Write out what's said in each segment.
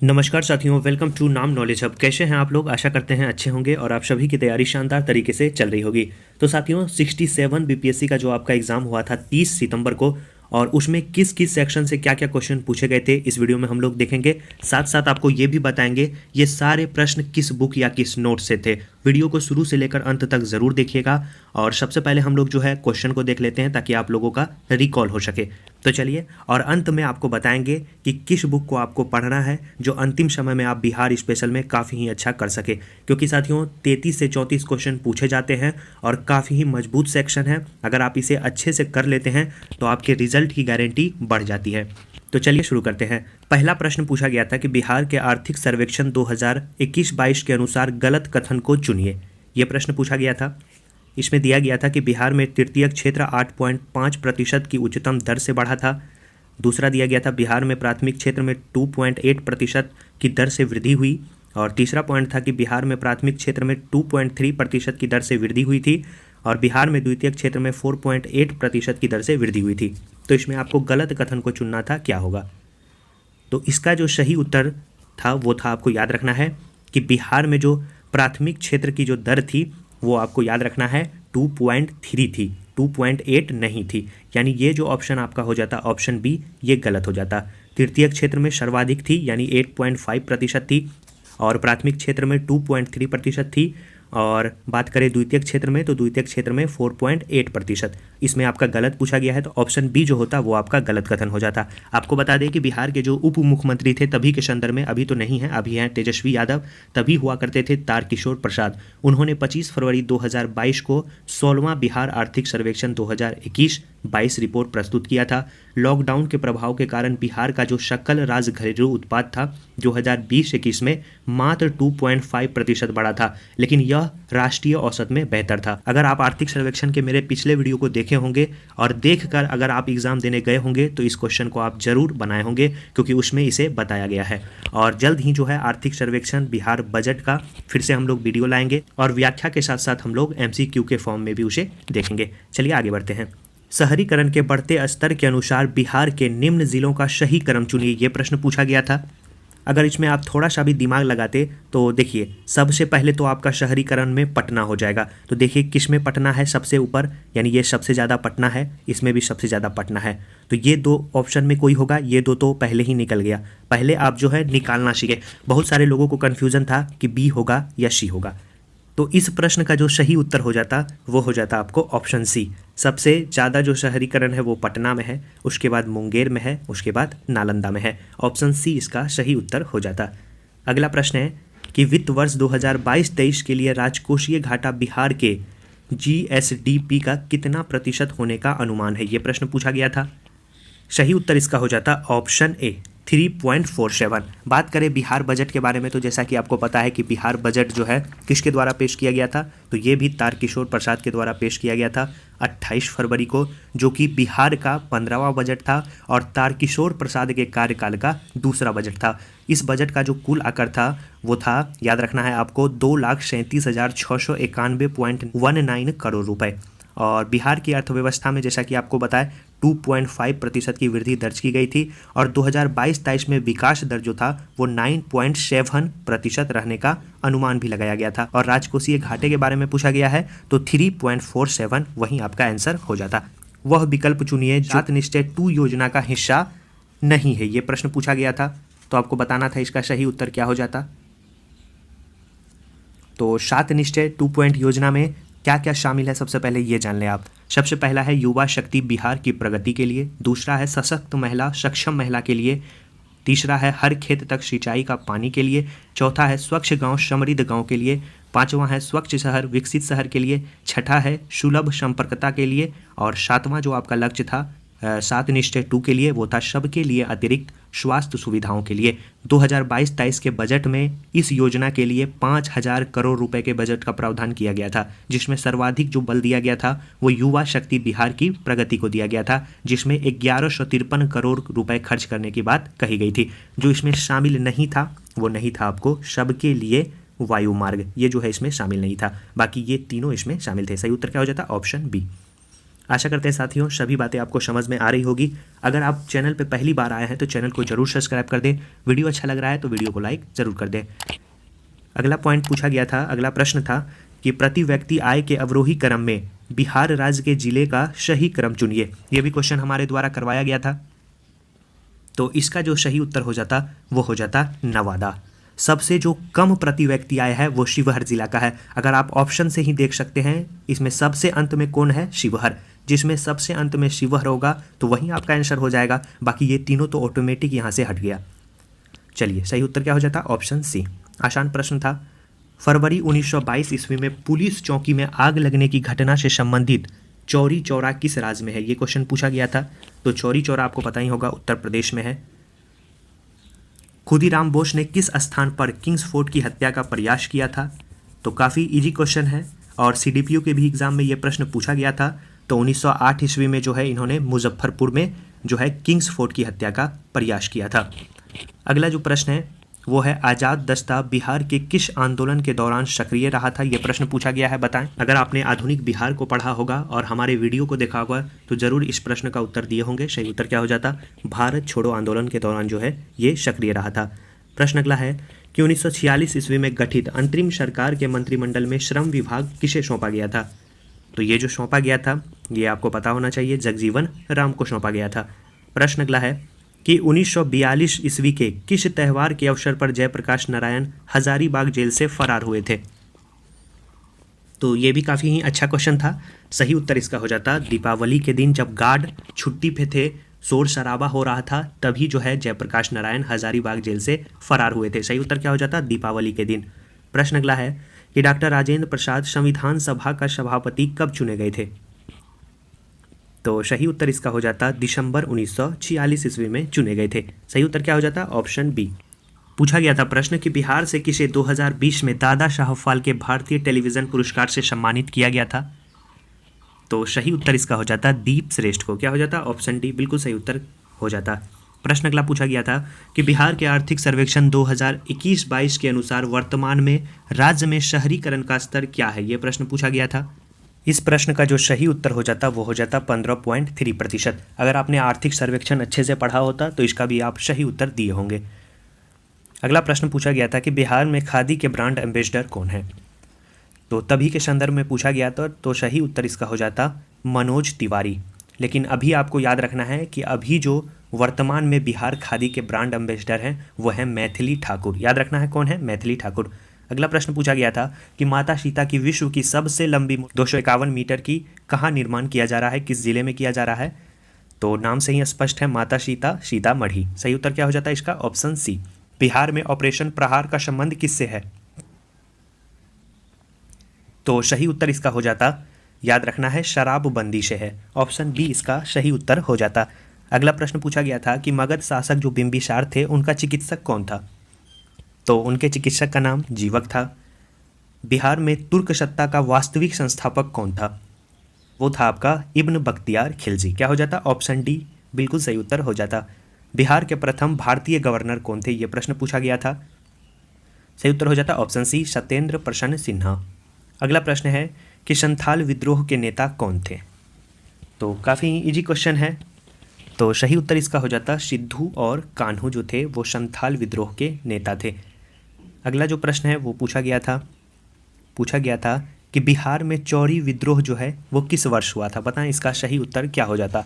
नमस्कार साथियों, welcome to नाम नॉलेज हब। कैसे हैं आप लोग? आशा करते हैं अच्छे होंगे और आप सभी की तैयारी शानदार तरीके से चल रही होगी। तो साथियों 67 बीपीएससी का जो आपका एग्जाम हुआ था 30 सितंबर को, और उसमें किस किस सेक्शन से क्या क्या क्वेश्चन पूछे गए थे इस वीडियो में हम लोग देखेंगे। साथ साथ आपको ये भी बताएंगे ये सारे प्रश्न किस बुक या किस नोट से थे। वीडियो को शुरू से लेकर अंत तक ज़रूर देखिएगा। और सबसे पहले हम लोग जो है क्वेश्चन को देख लेते हैं ताकि आप लोगों का रिकॉल हो सके। तो चलिए, और अंत में आपको बताएंगे कि किस बुक को आपको पढ़ना है जो अंतिम समय में आप बिहार स्पेशल में काफ़ी ही अच्छा कर सके। क्योंकि साथियों 33 से 34 क्वेश्चन पूछे जाते हैं और काफ़ी ही मजबूत सेक्शन है। अगर आप इसे अच्छे से कर लेते हैं तो आपके रिजल्ट की गारंटी बढ़ जाती है। तो चलिए शुरू करते हैं। पहला प्रश्न पूछा गया था कि बिहार के आर्थिक सर्वेक्षण 2021-22 के अनुसार गलत कथन को चुनिए। यह प्रश्न पूछा गया था। इसमें दिया गया था कि बिहार में तृतीयक क्षेत्र 8.5% की उच्चतम दर से बढ़ा था। दूसरा दिया गया था बिहार में प्राथमिक क्षेत्र में 2.8% की दर से वृद्धि हुई। और तीसरा पॉइंट था कि बिहार में प्राथमिक क्षेत्र में 2.3% की दर से वृद्धि हुई थी और बिहार में द्वितीयक क्षेत्र में 4.8% की दर से वृद्धि हुई थी। तो इसमें आपको गलत कथन को चुनना था, क्या होगा। तो इसका जो सही उत्तर था वो था, आपको याद रखना है कि बिहार में जो प्राथमिक क्षेत्र की जो दर थी वो आपको याद रखना है 2.3 थी, 2.8 नहीं थी। यानी ये जो ऑप्शन आपका हो जाता ऑप्शन बी, ये गलत हो जाता। तृतीयक क्षेत्र में सर्वाधिक थी यानी 8.5% थी और प्राथमिक क्षेत्र में 2.3% थी। और बात करें द्वितीयक क्षेत्र में तो द्वितीयक क्षेत्र में 4.8%। इसमें आपका गलत पूछा गया है तो ऑप्शन बी जो होता वो आपका गलत कथन हो जाता। आपको बता दें कि बिहार के जो उप मुख्यमंत्री थे तभी के संदर्भ में, अभी तो नहीं है, अभी हैं तेजस्वी यादव, तभी हुआ करते थे तारकिशोर प्रसाद। उन्होंने 25 फरवरी 2022 को 16वां बिहार आर्थिक सर्वेक्षण 2021-22 रिपोर्ट प्रस्तुत किया था। लॉकडाउन के प्रभाव के कारण बिहार का जो सकल राज्य घरेलू उत्पाद था 2020-21 में मात्र 2.5% बढ़ा था, लेकिन यह राष्ट्रीय औसत में बेहतर था। अगर आप आर्थिक सर्वेक्षण के मेरे पिछले वीडियो को देखे होंगे और देखकर अगर आप एग्जाम देने गए होंगे तो इस क्वेश्चन को आप जरूर बनाए होंगे, क्योंकि उसमें इसे बताया गया है। और जल्द ही जो है आर्थिक सर्वेक्षण बिहार बजट का फिर से हम लोग वीडियो लाएंगे और व्याख्या के साथ साथ हम लोग MCQ के फॉर्म में भी उसे देखेंगे। चलिए आगे बढ़ते हैं। शहरीकरण के बढ़ते स्तर के अनुसार बिहार के निम्न जिलों का सही क्रम चुनिए, ये प्रश्न पूछा गया था। अगर इसमें आप थोड़ा सा भी दिमाग लगाते तो देखिए, सबसे पहले तो आपका शहरीकरण में पटना हो जाएगा। तो देखिए किस में पटना है सबसे ऊपर, यानी ये सबसे ज़्यादा पटना है, इसमें भी सबसे ज़्यादा पटना है। तो ये दो ऑप्शन में कोई होगा, ये दो तो पहले ही निकल गया। पहले आप जो है निकालना सीखे। बहुत सारे लोगों को कन्फ्यूज़न था कि बी होगा या सी होगा। तो इस प्रश्न का जो सही उत्तर हो जाता वो हो जाता आपको ऑप्शन सी। सबसे ज़्यादा जो शहरीकरण है वो पटना में है, उसके बाद मुंगेर में है, उसके बाद नालंदा में है। ऑप्शन सी इसका सही उत्तर हो जाता। अगला प्रश्न है कि वित्त वर्ष 2022-23 के लिए राजकोषीय घाटा बिहार के GSDP का कितना प्रतिशत होने का अनुमान है, ये प्रश्न पूछा गया था। सही उत्तर इसका हो जाता ऑप्शन ए, 3.47। बात करें बिहार बजट के बारे में तो जैसा कि आपको पता है कि बिहार बजट जो है किसके द्वारा पेश किया गया था, तो ये भी तारकिशोर प्रसाद के द्वारा पेश किया गया था 28 फरवरी को, जो कि बिहार का 15वां बजट था और तारकिशोर प्रसाद के कार्यकाल का दूसरा बजट था। इस बजट का जो कुल आकर था वो था, याद रखना है आपको, 2,37,691.19 करोड़ रुपए। और बिहार की अर्थव्यवस्था में जैसा कि आपको बताया 2.5% की वृद्धि दर्ज की गई थी और 2022-23 में विकास दर जो था वो 9.7% रहने का अनुमान भी लगाया गया था। और राजकोषीय घाटे के बारे में पूछा गया है तो 3.47 वहीं आपका आंसर हो जाता। वह विकल्प चुनिए जात निश्चय 2 योजना का हिस्सा नहीं है, ये प्रश्न पूछा गया था। तो आपको बताना था इसका सही उत्तर क्या हो जाता। तो 7 निश्चय 2 पॉइंट योजना में क्या क्या शामिल है सबसे पहले ये जान लें आप। सबसे पहला है युवा शक्ति बिहार की प्रगति के लिए, दूसरा है सशक्त महिला सक्षम महिला के लिए, तीसरा है हर खेत तक सिंचाई का पानी के लिए, चौथा है स्वच्छ गांव समृद्ध गांव के लिए, पांचवा है स्वच्छ शहर विकसित शहर के लिए, छठा है सुलभ संपर्कता के लिए और सातवां जो आपका लक्ष्य था 7 निश्चय 2 के लिए वो था सबके लिए अतिरिक्त स्वास्थ्य सुविधाओं के लिए। 2022-23 के बजट में इस योजना के लिए 5,000 करोड़ रुपए के बजट का प्रावधान किया गया था, जिसमें सर्वाधिक जो बल दिया गया था वो युवा शक्ति बिहार की प्रगति को दिया गया था, जिसमें 1153 करोड़ रुपए खर्च करने की बात कही गई थी। जो इसमें शामिल नहीं था वो नहीं था आपको सबके लिए वायु मार्ग, ये जो है इसमें शामिल नहीं था। बाकी ये तीनों इसमें शामिल थे। सही उत्तर क्या हो जाता ऑप्शन बी। आशा करते हैं साथियों सभी बातें आपको समझ में आ रही होगी। अगर आप चैनल पे पहली बार आए हैं तो चैनल को जरूर सब्सक्राइब कर दें, वीडियो अच्छा लग रहा है तो वीडियो को लाइक जरूर कर दें। अगला पॉइंट पूछा गया था, अगला प्रश्न था कि प्रति व्यक्ति आय के अवरोही क्रम में बिहार राज्य के जिले का सही क्रम चुनिए। यह भी क्वेश्चन हमारे द्वारा करवाया गया था। तो इसका जो सही उत्तर हो जाता वो हो जाता नवादा। सबसे जो कम प्रति व्यक्ति आय है वो शिवहर जिला का है। अगर आप ऑप्शन से ही देख सकते हैं, इसमें सबसे अंत में कौन है? शिवहर। जिसमें सबसे अंत में शिवहर होगा तो वहीं आपका आंसर हो जाएगा। बाकी ये तीनों तो ऑटोमेटिक यहाँ से हट गया। चलिए सही उत्तर क्या हो जाता? Option C. आसान प्रश्न था। फरवरी 1922 ईस्वी में पुलिस चौकी में आग लगने की घटना से संबंधित चौरी चौरा किस राज्य में है? ये क्वेश्चन पूछा गया था। तो चौरी चौरा आपको पता ही होगा उत्तर प्रदेश में है। खुदीराम बोस ने किस स्थान पर किंग्स फोर्ट की हत्या का प्रयास किया था? तो काफ़ी इजी क्वेश्चन है और सीडीपीओ के भी एग्जाम में ये प्रश्न पूछा गया था। तो 1908 ईस्वी में जो है इन्होंने मुजफ्फरपुर में जो है किंग्स फोर्ट की हत्या का प्रयास किया था। अगला जो प्रश्न है वो है आज़ाद दस्ता बिहार के किस आंदोलन के दौरान सक्रिय रहा था? ये प्रश्न पूछा गया है, बताएं। अगर आपने आधुनिक बिहार को पढ़ा होगा और हमारे वीडियो को देखा होगा तो जरूर इस प्रश्न का उत्तर दिए होंगे। सही उत्तर क्या हो जाता? भारत छोड़ो आंदोलन के दौरान जो है ये सक्रिय रहा था। प्रश्न अगला है कि 1946 ईस्वी में गठित अंतरिम सरकार के मंत्रिमंडल में श्रम विभाग किसे सौंपा गया था? तो ये जो सौंपा गया था ये आपको पता होना चाहिए, जगजीवन राम को सौंपा गया था। प्रश्न अगला है कि 1942 ईस्वी के किस त्यौहार के अवसर पर जयप्रकाश नारायण हजारीबाग जेल से फरार हुए थे? तो ये भी काफ़ी ही अच्छा क्वेश्चन था। सही उत्तर इसका हो जाता दीपावली के दिन, जब गार्ड छुट्टी पे थे, शोर शराबा हो रहा था, तभी जो है जयप्रकाश नारायण हजारीबाग जेल से फरार हुए थे। सही उत्तर क्या हो जाता? दीपावली के दिन। प्रश्न अगला है कि डॉक्टर राजेंद्र प्रसाद संविधान सभा का सभापति कब चुने गए थे? तो सही उत्तर इसका हो जाता दिसंबर 1946 ईस्वी में चुने गए थे। सही उत्तर क्या हो जाता? Option B. पूछा गया था प्रश्न कि बिहार से किसे 2020 में दादा साहब फाल्के भारतीय टेलीविजन पुरस्कार से सम्मानित किया गया था? तो सही उत्तर इसका हो जाता दीप श्रेष्ठ को। क्या हो जाता? ऑप्शन डी बिल्कुल सही उत्तर हो जाता। प्रश्न अगला पूछा गया था कि बिहार के आर्थिक सर्वेक्षण 2021-22 के अनुसार वर्तमान में राज्य में शहरीकरण का स्तर क्या है? ये प्रश्न पूछा गया था। इस प्रश्न का जो सही उत्तर हो जाता वो हो जाता 15.3%। अगर आपने आर्थिक सर्वेक्षण अच्छे से पढ़ा होता तो इसका भी आप सही उत्तर दिए होंगे। अगला प्रश्न पूछा गया था कि बिहार में खादी के ब्रांड एम्बेसडर कौन है? तो तभी के संदर्भ में पूछा गया था, तो सही उत्तर इसका हो जाता मनोज तिवारी। लेकिन अभी आपको याद रखना है कि अभी जो वर्तमान में बिहार खादी के ब्रांड एम्बेसडर हैं वो है मैथिली ठाकुर। याद रखना है कौन है? मैथिली ठाकुर। अगला प्रश्न पूछा गया था कि माता सीता की विश्व की सबसे लंबी 251 मीटर की कहाँ निर्माण किया जा रहा है, किस जिले में किया जा रहा है? तो नाम से ही स्पष्ट है, माता सीता सीतामढ़ी। सही उत्तर क्या हो जाता है इसका? Option C. बिहार में ऑपरेशन प्रहार का संबंध किससे है? तो सही उत्तर इसका हो जाता, याद रखना है, शराबबंदी से है। ऑप्शन बी इसका सही उत्तर हो जाता। अगला प्रश्न पूछा गया था कि मगध शासक जो बिंबिसार थे उनका चिकित्सक कौन था? तो उनके चिकित्सक का नाम जीवक था। बिहार में तुर्क सत्ता का वास्तविक संस्थापक कौन था? वो था आपका इब्न बख्तियार खिलजी। क्या हो जाता? ऑप्शन डी बिल्कुल सही उत्तर हो जाता। बिहार के प्रथम भारतीय गवर्नर कौन थे? ये प्रश्न पूछा गया था। सही उत्तर हो जाता ऑप्शन सी, सत्येंद्र प्रसन्न सिन्हा। अगला प्रश्न है कि संथाल विद्रोह के नेता कौन थे? तो काफ़ी इजी क्वेश्चन है। तो सही उत्तर इसका हो जाता सिद्धू और कान्हू जो थे वो संथाल विद्रोह के नेता थे। अगला जो प्रश्न है वो पूछा गया था कि बिहार में चौरी विद्रोह जो है वो किस वर्ष हुआ था? बताएं इसका सही उत्तर क्या हो जाता?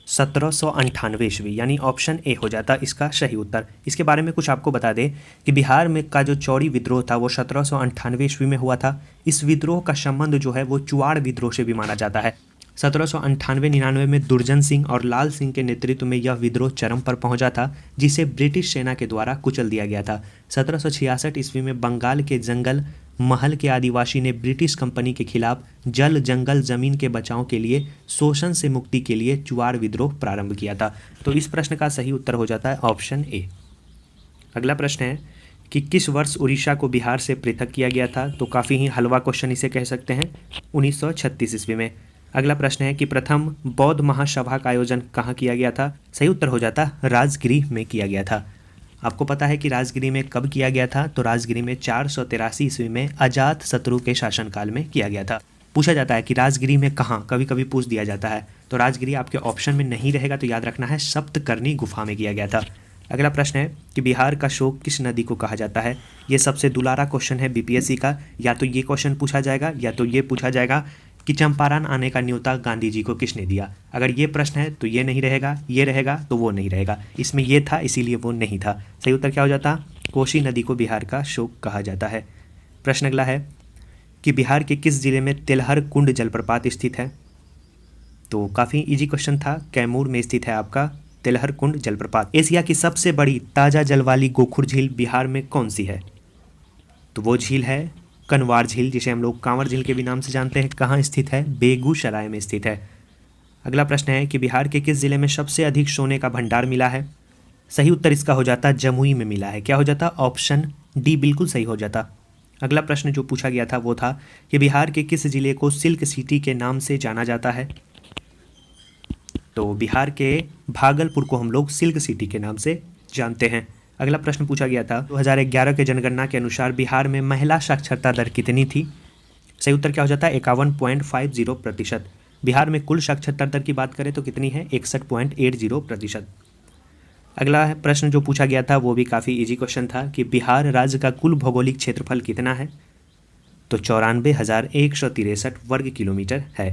1798 ईस्वी, यानी ऑप्शन ए हो जाता इसका सही उत्तर। इसके बारे में कुछ आपको बता दें कि बिहार में का जो चौरी विद्रोह था वो 1798 ईस्वी में हुआ था। इस विद्रोह का संबंध जो है वो चुआड़ विद्रोह से भी माना जाता है। 1798-99 में दुर्जन सिंह और लाल सिंह के नेतृत्व में यह विद्रोह चरम पर पहुंचा था, जिसे ब्रिटिश सेना के द्वारा कुचल दिया गया था। 1766 ईस्वी में बंगाल के जंगल महल के आदिवासी ने ब्रिटिश कंपनी के खिलाफ जल जंगल जमीन के बचाव के लिए शोषण से मुक्ति के लिए चुआड़ विद्रोह प्रारंभ किया था। तो इस प्रश्न का सही उत्तर हो जाता है ऑप्शन ए। अगला प्रश्न है कि किस वर्ष उड़ीसा को बिहार से पृथक किया गया था? तो काफ़ी ही हलवा क्वेश्चन इसे कह सकते हैं, 1936 ईस्वी में। अगला प्रश्न है कि प्रथम बौद्ध महासभा का आयोजन कहाँ किया गया था? सही उत्तर हो जाता राजगिरी में किया गया था। आपको पता है कि राजगिरी में कब किया गया था? तो राजगिरी में 483 ईस्वी में अजात शत्रु के शासनकाल में किया गया था। पूछा जाता है कि राजगिरी में कहाँ, कभी कभी पूछ दिया जाता है, तो राजगिरी आपके ऑप्शन में नहीं रहेगा, तो याद रखना है सप्तकर्णी गुफा में किया गया था। अगला प्रश्न है कि बिहार का शोक किस नदी को कहा जाता है। ये सबसे दुलारा क्वेश्चन है बीपीएससी का। या तो ये क्वेश्चन पूछा जाएगा या तो ये पूछा जाएगा कि चंपारण आने का न्योता गांधी जी को किसने दिया। अगर ये प्रश्न है तो ये नहीं रहेगा, ये रहेगा तो वो नहीं रहेगा। इसमें ये था इसीलिए वो नहीं था। सही उत्तर क्या हो जाता? कोसी नदी को बिहार का शोक कहा जाता है। प्रश्न अगला है कि बिहार के किस जिले में तिलहर कुंड जलप्रपात स्थित है। तो काफ़ी इजी क्वेश्चन था। कैमूर में स्थित है आपका तिलहर कुंड जलप्रपात। एशिया की सबसे बड़ी ताज़ा जल वाली गोखुर झील बिहार में कौन सी है? तो वो झील है कनवार झील, जिसे हम लोग कांवर झील के भी नाम से जानते हैं। कहाँ स्थित है? बेगूसराय में स्थित है। अगला प्रश्न है कि बिहार के किस जिले में सबसे अधिक सोने का भंडार मिला है। सही उत्तर इसका हो जाता जमुई में मिला है। क्या हो जाता? ऑप्शन डी बिल्कुल सही हो जाता। अगला प्रश्न जो पूछा गया था वो था कि बिहार के किस जिले को सिल्क सिटी के नाम से जाना जाता है। तो बिहार के भागलपुर को हम लोग सिल्क सिटी के नाम से जानते हैं। अगला प्रश्न पूछा गया था 2011 के जनगणना के अनुसार बिहार में महिला साक्षरता दर कितनी थी। सही उत्तर क्या हो जाता है? 51.50%। बिहार में कुल साक्षरता दर की बात करें तो कितनी है? 61.80%। अगला प्रश्न जो पूछा गया था वो भी काफ़ी इजी क्वेश्चन था कि बिहार राज्य का कुल भौगोलिक क्षेत्रफल कितना है। तो 94,163 वर्ग किलोमीटर है।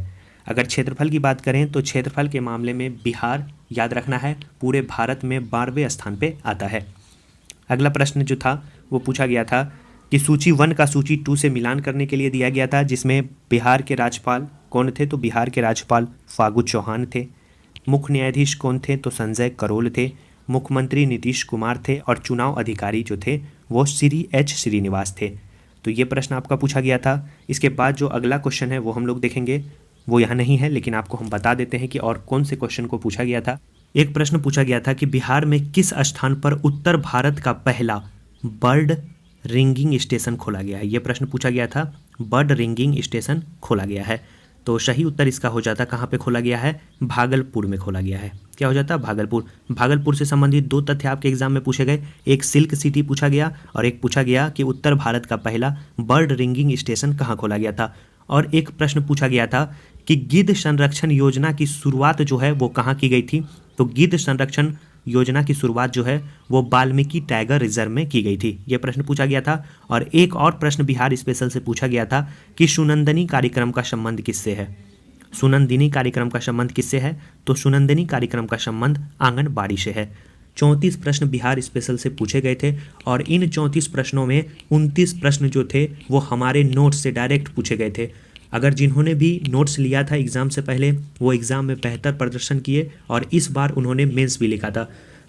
अगर क्षेत्रफल की बात करें तो क्षेत्रफल के मामले में बिहार, याद रखना है, पूरे भारत में 12वें स्थान पे आता है। अगला प्रश्न जो था वो पूछा गया था कि सूची 1 का सूची 2 से मिलान करने के लिए दिया गया था, जिसमें बिहार के राज्यपाल कौन थे। तो बिहार के राज्यपाल फागू चौहान थे। मुख्य न्यायाधीश कौन थे? तो संजय करोल थे। मुख्यमंत्री नीतीश कुमार थे। और चुनाव अधिकारी जो थे वो श्री एच श्रीनिवास थे। तो ये प्रश्न आपका पूछा गया था। इसके बाद जो अगला क्वेश्चन है वो हम लोग देखेंगे, वो यहाँ नहीं है, लेकिन आपको हम बता देते हैं कि और कौन से क्वेश्चन को पूछा गया था। एक प्रश्न पूछा गया था कि बिहार में किस स्थान पर उत्तर भारत का पहला बर्ड रिंगिंग स्टेशन खोला गया है। ये प्रश्न पूछा गया था। बर्ड रिंगिंग स्टेशन खोला गया है। तो सही उत्तर इसका हो जाता कहाँ पे खोला गया है? भागलपुर में खोला गया है। क्या हो जाता? भागलपुर। भागलपुर से संबंधित 2 तथ्य आपके एग्जाम में पूछे गए। एक सिल्क सिटी पूछा गया और एक पूछा गया कि उत्तर भारत का पहला बर्ड रिंगिंग स्टेशन कहाँ खोला गया था। और एक प्रश्न पूछा गया था कि गिद्ध संरक्षण योजना की शुरुआत जो है वो कहाँ की गई थी। तो गिद्ध संरक्षण योजना की शुरुआत जो है वो वाल्मीकि टाइगर रिजर्व में की गई थी। ये प्रश्न पूछा गया था। और एक और प्रश्न बिहार स्पेशल से पूछा गया था कि सुनंदनी कार्यक्रम का संबंध किससे है। सुनंदिनी कार्यक्रम का संबंध किससे है? तो सुनंदिनी कार्यक्रम का संबंध आंगनबाड़ी से है। 34 प्रश्न बिहार स्पेशल से पूछे गए थे और इन 34 प्रश्नों में 29 प्रश्न जो थे वो हमारे नोट्स से डायरेक्ट पूछे गए थे। अगर जिन्होंने भी नोट्स लिया था एग्ज़ाम से पहले वो एग्ज़ाम में बेहतर प्रदर्शन किए और इस बार उन्होंने मेंस भी लिखा था,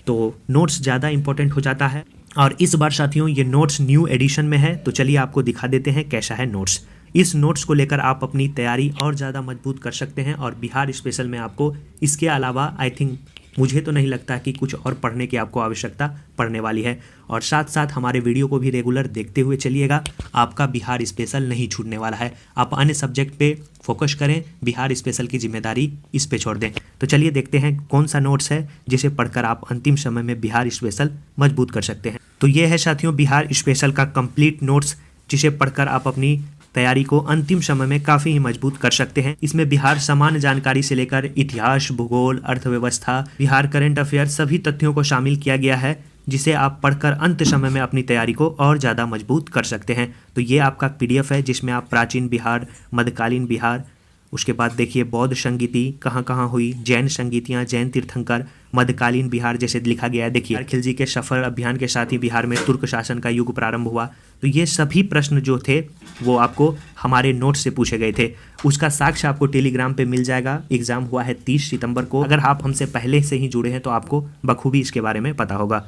तो नोट्स ज़्यादा इंपॉर्टेंट हो जाता है। और इस बार साथियों ये नोट्स न्यू एडिशन में है, तो चलिए आपको दिखा देते हैं कैसा है नोट्स। इस नोट्स को लेकर आप अपनी तैयारी और ज़्यादा मजबूत कर सकते हैं। और बिहार स्पेशल में आपको इसके अलावा आई थिंक, मुझे तो नहीं लगता कि कुछ और पढ़ने की आपको आवश्यकता पड़ने वाली है। और साथ साथ हमारे वीडियो को भी रेगुलर देखते हुए चलिएगा, आपका बिहार स्पेशल नहीं छूटने वाला है। आप अन्य सब्जेक्ट पे फोकस करें, बिहार स्पेशल की जिम्मेदारी इस पे छोड़ दें। तो चलिए देखते हैं कौन सा नोट्स है जिसे पढ़कर आप अंतिम समय में बिहार स्पेशल मजबूत कर सकते हैं। तो ये है साथियों बिहार स्पेशल का कंप्लीट नोट्स, जिसे पढ़कर आप अपनी तैयारी को अंतिम समय में काफ़ी ही मजबूत कर सकते हैं। इसमें बिहार सामान्य जानकारी से लेकर इतिहास, भूगोल, अर्थव्यवस्था, बिहार करंट अफेयर सभी तथ्यों को शामिल किया गया है, जिसे आप पढ़कर अंत समय में अपनी तैयारी को और ज़्यादा मजबूत कर सकते हैं। तो ये आपका PDF है जिसमें आप प्राचीन बिहार, मध्यकालीन बिहार, उसके बाद देखिए बौद्ध संगीति कहाँ कहाँ हुई, जैन संगीतियाँ, जैन तीर्थंकर, मध्यकालीन बिहार जैसे लिखा गया है। देखिए खिलजी के सफल अभियान के साथ ही बिहार में तुर्क शासन का युग प्रारंभ हुआ। तो ये सभी प्रश्न जो थे वो आपको हमारे नोट्स से पूछे गए थे। उसका साक्ष्य आपको टेलीग्राम पे मिल जाएगा। एग्जाम हुआ है 30 सितंबर को। अगर आप हमसे पहले से ही जुड़े हैं तो आपको बखूबी इसके बारे में पता होगा।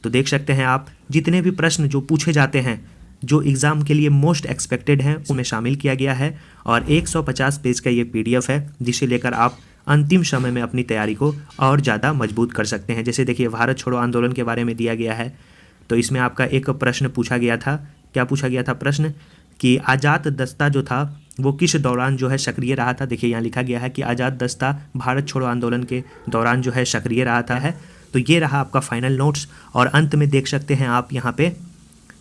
तो देख सकते हैं आप जितने भी प्रश्न जो पूछे जाते हैं, जो एग्ज़ाम के लिए मोस्ट एक्सपेक्टेड हैं, उसमें शामिल किया गया है। और 150 पेज का ये PDF है जिसे लेकर आप अंतिम समय में अपनी तैयारी को और ज़्यादा मजबूत कर सकते हैं। जैसे देखिए भारत छोड़ो आंदोलन के बारे में दिया गया है, तो इसमें आपका एक प्रश्न पूछा गया था। क्या पूछा गया था प्रश्न? कि आज़ाद दस्ता जो था वो किस दौरान जो है सक्रिय रहा था। देखिए यहाँ लिखा गया है कि आज़ाद दस्ता भारत छोड़ो आंदोलन के दौरान जो है सक्रिय रहा था है। तो ये रहा आपका फाइनल नोट्स। और अंत में देख सकते हैं आप यहाँ पे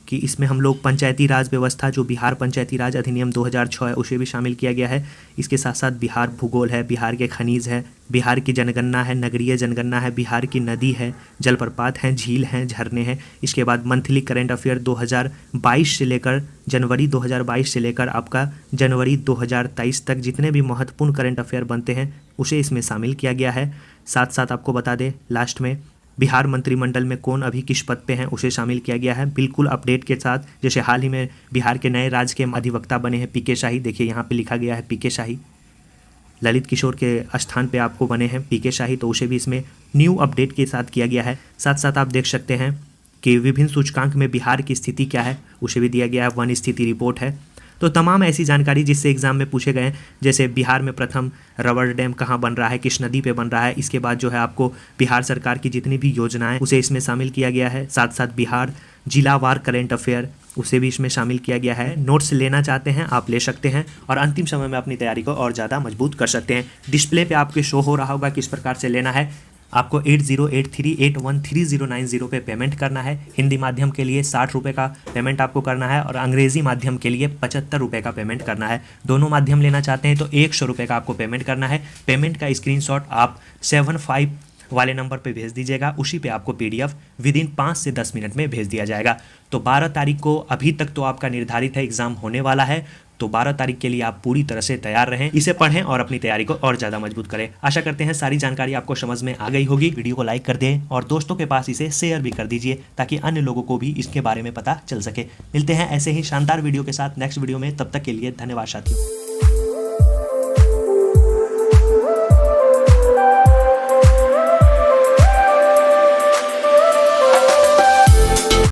कि इसमें हम लोग पंचायती राज व्यवस्था, जो बिहार पंचायती राज अधिनियम 2006 है, उसे भी शामिल किया गया है। इसके साथ साथ बिहार भूगोल है, बिहार के खनिज है, बिहार की जनगणना है, नगरीय जनगणना है, बिहार की नदी है, जलप्रपात हैं, झील हैं, झरने हैं। इसके बाद मंथली करंट अफेयर 2022 से लेकर जनवरी 2022 से लेकर आपका जनवरी 2023 तक जितने भी महत्वपूर्ण करंट अफेयर बनते हैं उसे इसमें शामिल किया गया है। साथ साथ आपको बता दें लास्ट में बिहार मंत्रिमंडल में कौन अभी किस पद पे हैं उसे शामिल किया गया है, बिल्कुल अपडेट के साथ। जैसे हाल ही में बिहार के नए राज्य के अधिवक्ता बने हैं पीके शाही, देखिए यहाँ पे लिखा गया है पीके शाही। ललित किशोर के स्थान पे आपको बने हैं पीके शाही, तो उसे भी इसमें न्यू अपडेट के साथ किया गया है। साथ साथ आप देख सकते हैं कि विभिन्न सूचकांक में बिहार की स्थिति क्या है उसे भी दिया गया है, वन स्थिति रिपोर्ट है। तो तमाम ऐसी जानकारी जिससे एग्जाम में पूछे गए हैं, जैसे बिहार में प्रथम रबर डैम कहाँ बन रहा है, किस नदी पे बन रहा है। इसके बाद जो है आपको बिहार सरकार की जितनी भी योजनाएं उसे इसमें शामिल किया गया है। साथ साथ बिहार जिलावार करंट अफेयर उसे भी इसमें शामिल किया गया है। नोट्स लेना चाहते हैं आप ले सकते हैं और अंतिम समय में अपनी तैयारी को और ज़्यादा मजबूत कर सकते हैं। डिस्प्ले पे आपके शो हो रहा होगा किस प्रकार से लेना है। आपको 8083813090 पे पेमेंट करना है। हिंदी माध्यम के लिए 60 रुपये का पेमेंट आपको करना है और अंग्रेजी माध्यम के लिए 75 रुपये का पेमेंट करना है। दोनों माध्यम लेना चाहते हैं तो 100 रुपये का आपको पेमेंट करना है। पेमेंट का स्क्रीनशॉट आप 75 वाले नंबर पे भेज दीजिएगा, उसी पे आपको PDF विदिन 5 से 10 मिनट में भेज दिया जाएगा। तो 12 तारीख को अभी तक तो आपका निर्धारित है एग्जाम होने वाला है, तो 12 तारीख के लिए आप पूरी तरह से तैयार रहें, इसे पढ़ें और अपनी तैयारी को और ज़्यादा मजबूत करें। आशा करते हैं सारी जानकारी आपको समझ में आ गई होगी। वीडियो को लाइक कर दें और दोस्तों के पास इसे शेयर भी कर दीजिए ताकि अन्य लोगों को भी इसके बारे में पता चल सके। मिलते हैं ऐसे ही शानदार वीडियो के साथ नेक्स्ट वीडियो में, तब तक के लिए धन्यवाद साथियों।